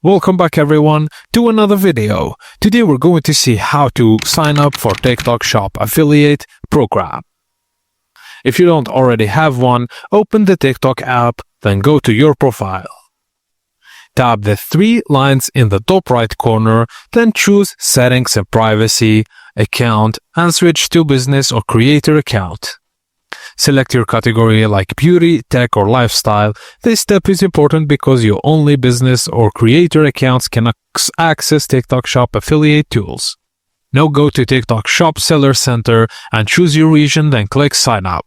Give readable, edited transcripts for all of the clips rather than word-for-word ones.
Welcome back everyone to another video. Today we're going to see how to sign up for TikTok Shop affiliate program. If you don't already have one, open the TikTok app, then go to your profile. Tap the three lines in the top right corner, then choose Settings and Privacy, Account, and switch to Business or Creator Account. Select your category like beauty, tech, or lifestyle. This step is important because your only business or creator accounts can access TikTok Shop affiliate tools. Now go to TikTok Shop Seller Center and choose your region, then click Sign Up.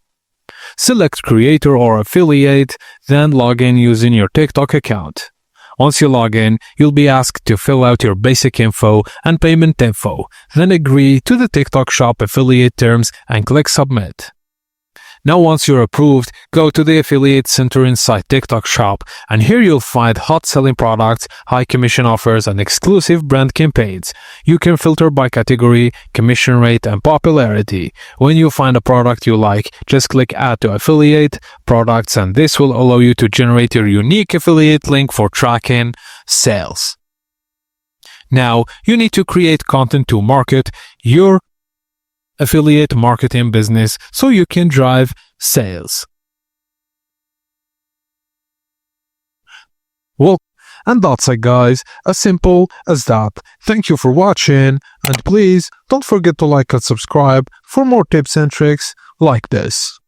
Select Creator or Affiliate, then log in using your TikTok account. Once you log in, you'll be asked to fill out your basic info and payment info, then agree to the TikTok Shop affiliate terms and click Submit. Now once you're approved, go to the Affiliate Center inside TikTok Shop, and here you'll find hot selling products, high commission offers, and exclusive brand campaigns. You can filter by category, commission rate, and popularity. When you find a product you like, just click Add to Affiliate Products, and this will allow you to generate your unique affiliate link for tracking sales. Now, you need to create content to market your affiliate marketing business so you can drive sales. Well, and that's it guys, as simple as that. Thank you for watching, and please don't forget to like and subscribe for more tips and tricks like this.